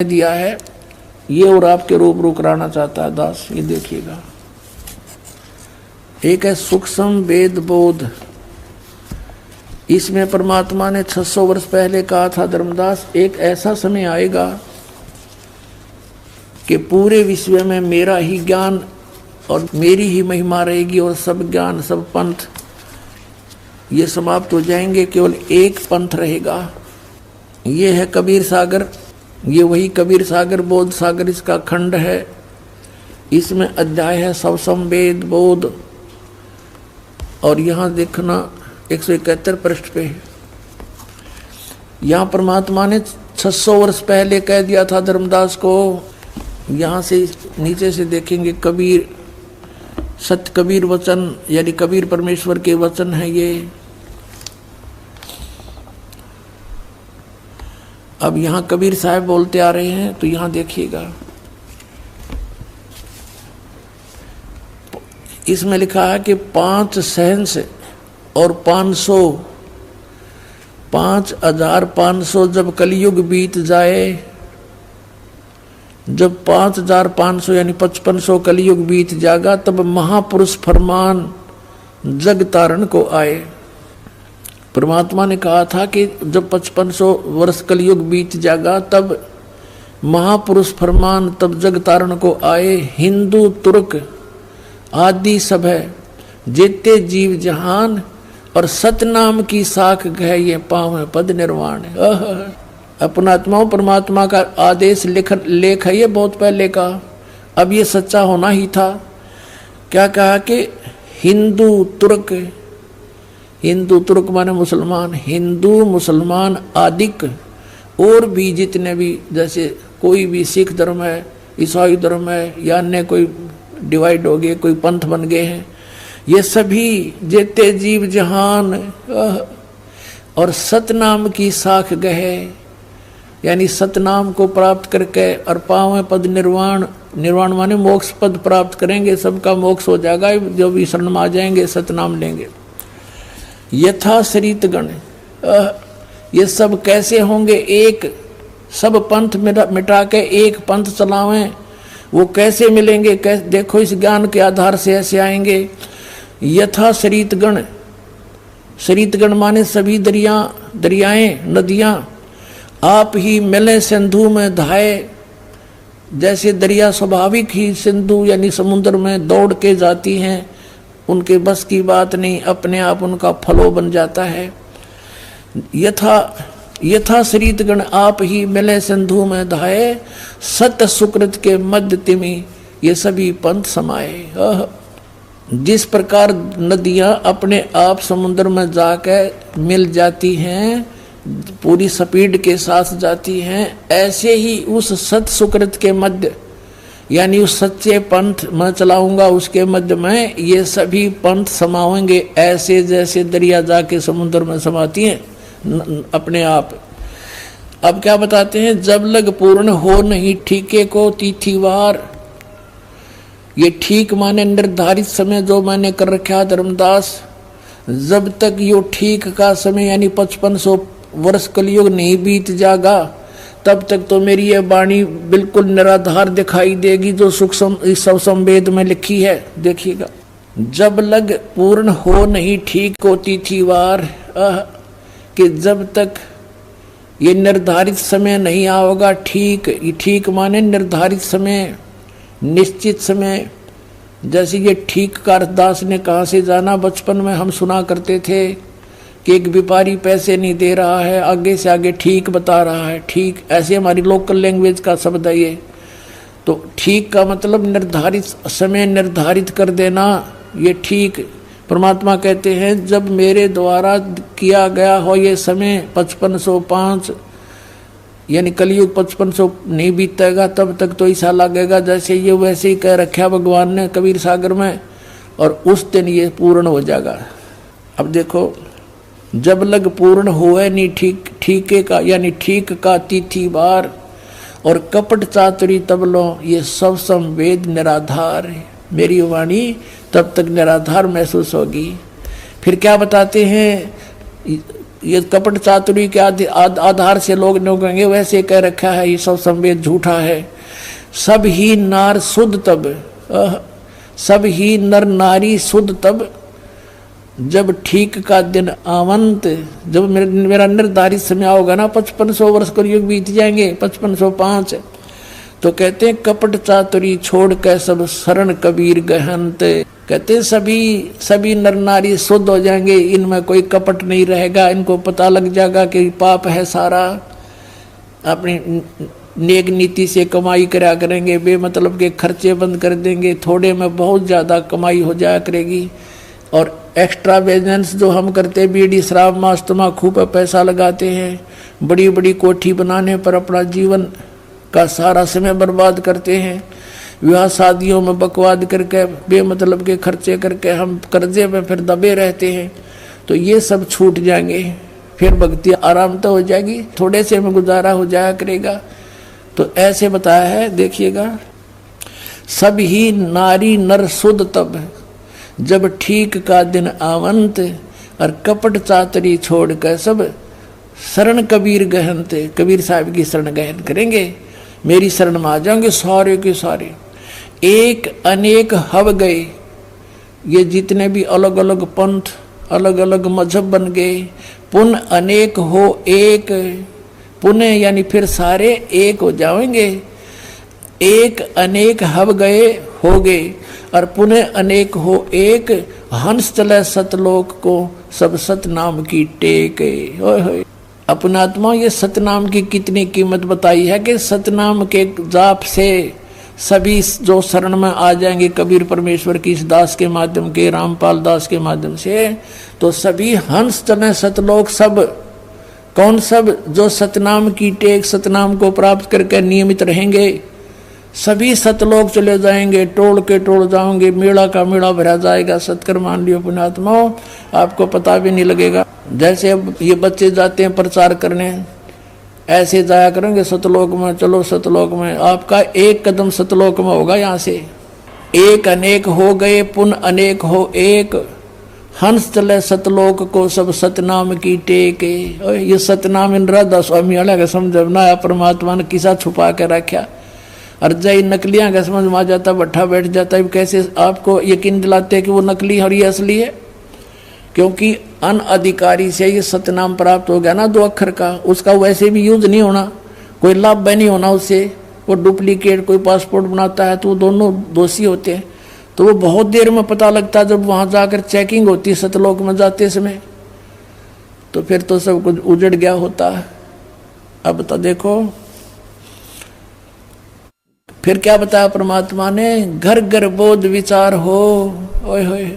दिया है ये और आपके रूबरू कराना चाहता है दास। ये देखिएगा, एक है सूक्ष्म वेद बोध। इसमें परमात्मा ने 600 वर्ष पहले कहा था, धर्मदास एक ऐसा समय आएगा कि पूरे विश्व में मेरा ही ज्ञान और मेरी ही महिमा रहेगी और सब ज्ञान सब पंथ ये समाप्त हो जाएंगे, केवल एक पंथ रहेगा। ये है कबीर सागर। ये वही कबीर सागर बोध सागर इसका खंड है। इसमें अध्याय है सवसम वेद बोध। और यहाँ देखना 171 पृष्ठ पे यहाँ परमात्मा ने 600 वर्ष पहले कह दिया था धर्मदास को। यहाँ से नीचे से देखेंगे कबीर सत्य कबीर वचन, यानी कबीर परमेश्वर के वचन है ये। अब यहाँ कबीर साहब बोलते आ रहे हैं, तो यहाँ देखिएगा, इसमें लिखा है कि 5 सहंस और 5,500 जब कलयुग बीत जाए, जब 5,500 यानी 5500 कलयुग बीत जाएगा, तब महापुरुष फरमान जग तारण को आए। परमात्मा ने कहा था कि जब 5500 वर्ष कलयुग बीत जाएगा तब महापुरुष फरमान तब जग तारण को आए। हिंदू तुर्क आदि सब है जेते जीव जहान और सतनाम की साख गह ये पाँव पद निर्वाण। अपना आत्माओं परमात्मा का आदेश लेख है ये बहुत पहले का, अब ये सच्चा होना ही था। क्या कहा कि हिंदू तुर्क माने मुसलमान, हिंदू मुसलमान आदिक और भी जितने भी, जैसे कोई भी सिख धर्म है, ईसाई धर्म है, या अन्य कोई डिवाइड हो गए, कोई पंथ बन गए हैं, ये सभी जेते जीव जहान और सतनाम की साख गहे, यानी सतनाम को प्राप्त करके और पावे पद निर्वाण। निर्वाण माने मोक्ष पद प्राप्त करेंगे, सबका मोक्ष हो जाएगा जो भी शरण में आ जाएंगे, सतनाम लेंगे। यथा शरीतगण, ये सब कैसे होंगे? एक सब पंथ मिटा के एक पंथ चलावें, वो कैसे मिलेंगे? कैसे? देखो इस ज्ञान के आधार से ऐसे आएंगे। यथा शरीतगण, शरीतगण माने सभी दरियाएं नदियां आप ही मिले सिंधु में धाये। जैसे दरिया स्वाभाविक ही सिंधु यानी समुद्र में दौड़ के जाती हैं, उनके बस की बात नहीं, अपने आप उनका फलो बन जाता है। यथा शरीतगण आप ही मिले सिंधु में धाये, सत सुकृत के मध्य तिमि ये सभी पंथ समाये। जिस प्रकार नदियां अपने आप समुद्र में जाकर मिल जाती हैं, पूरी स्पीड के साथ जाती हैं, ऐसे ही उस सत सुकृत के मध्य यानी उस सच्चे पंथ मैं चलाऊंगा उसके मध्य में ये सभी पंथ समाएंगे, ऐसे जैसे दरिया जाके समुद्र में समाती हैं अपने आप। अब क्या बताते हैं? जब लग पूर्ण हो नहीं ठीके को तिथिवार। ये ठीक माने निर्धारित समय जो मैंने कर रखा धर्मदास, जब तक यो ठीक का समय यानी 5500 वर्ष कलयुग नहीं बीत जाएगा, तब तक तो मेरी ये वाणी बिल्कुल निराधार दिखाई देगी जो सूक्ष्म सवसम वेद में लिखी है। देखिएगा, जब लग पूर्ण हो नहीं ठीक को तिथिवार, कि जब तक ये निर्धारित समय नहीं आओगा ठीक माने निर्धारित समय, निश्चित समय। जैसे ये ठीक का दास ने कहाँ से जाना? बचपन में हम सुना करते थे कि एक व्यापारी पैसे नहीं दे रहा है, आगे से आगे ठीक बता रहा है। ठीक ऐसे हमारी लोकल लैंग्वेज का शब्द है ये। तो ठीक का मतलब निर्धारित समय निर्धारित कर देना, ये ठीक। परमात्मा कहते हैं जब मेरे द्वारा किया गया हो ये समय 5505 यानी कलयुग 5500 नहीं बीतेगा, तब तक तो ऐसा लगेगा जैसे ये वैसे ही कह रखा भगवान ने कबीर सागर में, और उस दिन ये पूर्ण हो जाएगा। अब देखो, जब लग पूर्ण हुए नहीं ठीके का यानी ठीक का तिथिवार, और कपट चातुरी तब लो ये सब वेद निराधार। मेरी वाणी तब तक निराधार महसूस होगी। फिर क्या बताते हैं? ये कपट चातुरी के आधार से लोग कहेंगे वैसे कह रखा है, ये सब संवेद झूठा है। सब ही नार शुद्ध तब, सब ही नर नारी शुद्ध तब, जब ठीक का दिन आवंत, जब मेरा निर्धारित समय होगा ना, 5500 वर्ष का युग बीत जाएंगे, 5505। तो कहते हैं कपट चातुरी छोड़ कर सब शरण कबीर गहनत। कहते हैं सभी नर नारी शुद्ध हो जाएंगे, इनमें कोई कपट नहीं रहेगा, इनको पता लग जाएगा कि पाप है सारा, अपनी नेक नीति से कमाई करा करेंगे, बेमतलब के खर्चे बंद कर देंगे, थोड़े में बहुत ज़्यादा कमाई हो जाया करेगी। और एक्स्ट्रा बिजनेस जो हम करते हैं, बीड़ी शराब मांस तम्बाकू पर पैसा लगाते हैं, बड़ी बड़ी कोठी बनाने पर अपना जीवन का सारा समय बर्बाद करते हैं, विवाह शादियों में बकवाद करके बेमतलब के खर्चे करके हम कर्जे में फिर दबे रहते हैं। तो ये सब छूट जाएंगे, फिर भक्ति आराम तो हो जाएगी, थोड़े से में गुजारा हो जाया करेगा। तो ऐसे बताया है, देखिएगा, सब ही नारी नर शुद्ध तब, जब ठीक का दिन आवंत, और कपट चातरी छोड़कर सब शरण कबीर गहनते, कबीर साहब की शरण गहन करेंगे, मेरी शरण में आ जाएंगे सारे के सारे। एक अनेक हव गए, ये जितने भी अलग अलग पंथ अलग अलग मजहब बन गए, पुण्य अनेक हो एक, पुण्य यानी फिर सारे एक हो जाएंगे। एक अनेक हव गए हो गए, और पुण्य अनेक हो एक, हंस चले सतलोक को सब सतनाम की टेक। अपना आत्मा, ये सतनाम की कितनी कीमत बताई है कि सतनाम के जाप से सभी जो शरण में आ जाएंगे कबीर परमेश्वर की इस दास के माध्यम के, रामपाल दास के माध्यम से, तो सभी हंस चले सतलोक। सब कौन? सब जो सतनाम की टेक, सतनाम को प्राप्त करके नियमित रहेंगे, सभी सतलोक चले जाएंगे, टोल के टोल जाओगे, मेला का मेला भरा जाएगा। सत्कर मान लियो पुण्यात्माओं, आपको पता भी नहीं लगेगा। जैसे अब ये बच्चे जाते हैं प्रचार करने, ऐसे जाया करेंगे सतलोक में, चलो सतलोक में, आपका एक कदम सतलोक में होगा। यहाँ से एक अनेक हो गए, पुण्य अनेक हो एक, हंस चले सतलोक को सब सतनाम की टेक। ये सतनाम इन राधा स्वामी वाला का समझना, परमात्मा ने किसा छुपा के रखा, और जय नकलियां का समझ में आ जाता, बैठा बैठ जाता है। कैसे आपको यकीन दिलाते हैं कि वो नकली और ये असली है? क्योंकि अनअधिकारी से ये सतनाम प्राप्त हो गया ना 2 अक्षर का, उसका वैसे भी यूज नहीं होना, कोई लाभ भी नहीं होना उससे। वो डुप्लीकेट कोई पासपोर्ट बनाता है तो वो दोनों दोषी होते हैं। तो वो बहुत देर में पता लगता है, जब वहाँ जाकर चेकिंग होती है सतलोक में जाते समय, तो फिर तो सब कुछ उजड़ गया होता है। अब तो देखो फिर क्या बताया परमात्मा ने, घर घर बोध विचार हो। ओए होए,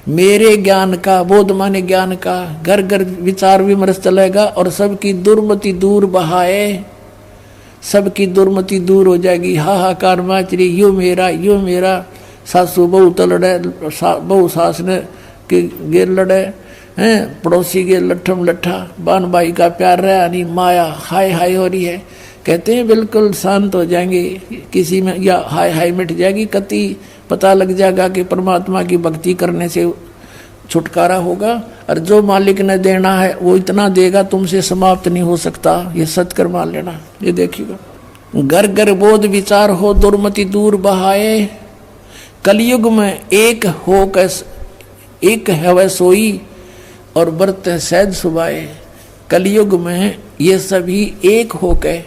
मेरे ज्ञान का, बोध माने ज्ञान का, घर घर विचार विमर्श चलेगा, और सबकी दुर्मति दूर बहाए, सबकी दुर्मति दूर हो जाएगी। हाहाकार माचरी, यो मेरा, सासू बहू तो लड़े, बहू सास ने के गे लड़े हैं, पड़ोसी के लट्ठम लट्ठा, बान भाई का प्यार रहा नहीं, माया हाय हाय हो रही है। कहते हैं बिल्कुल शांत हो जाएंगे, किसी में या हाय हाय मिट जाएगी, कति पता लग जाएगा कि परमात्मा की भक्ति करने से छुटकारा होगा। और जो मालिक ने देना है वो इतना देगा, तुमसे समाप्त नहीं हो सकता। ये सत्कर मान लेना। ये देखिएगा, घर घर बोध विचार हो, दुर्मति दूर बहाए, कलयुग में एक हो कैस एक है वह सोई, और व्रत सहज सुभाए। कलयुग में ये सभी एक हो के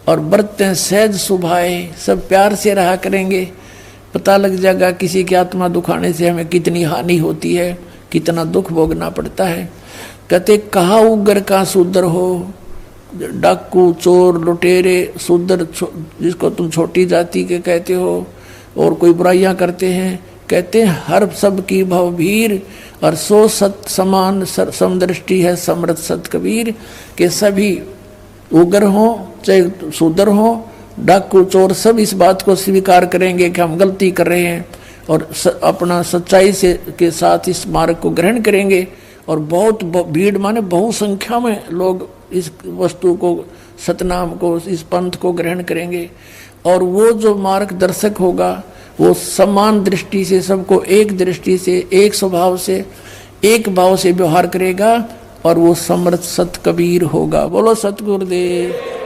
और व्रत सहज सुभाए, सब प्यार से रहा करेंगे। पता लग जाएगा किसी की आत्मा दुखाने से हमें कितनी हानि होती है, कितना दुख भोगना पड़ता है। कहते कहा उग्र का शूद्र हो, डाकू चोर लुटेरे शूद्र, जिसको तुम छोटी जाति के कहते हो, और कोई बुराइयां करते हैं। कहते हैं हर सब की भवभीर, और सो सत समान समदृष्टि है समृत सत कबीर। के सभी उग्र हों चाहे शूद्र हों, डाकू चोर, सब इस बात को स्वीकार करेंगे कि हम गलती कर रहे हैं, और अपना सच्चाई से के साथ इस मार्ग को ग्रहण करेंगे। और बहुत भीड़ माने बहुसंख्या में लोग इस वस्तु को, सतनाम को, इस पंथ को ग्रहण करेंगे। और वो जो मार्गदर्शक होगा वो समान दृष्टि से सबको एक दृष्टि से, एक स्वभाव से, एक भाव से व्यवहार करेगा। और वो समर्थ सत कबीर होगा। बोलो सतगुरुदेव।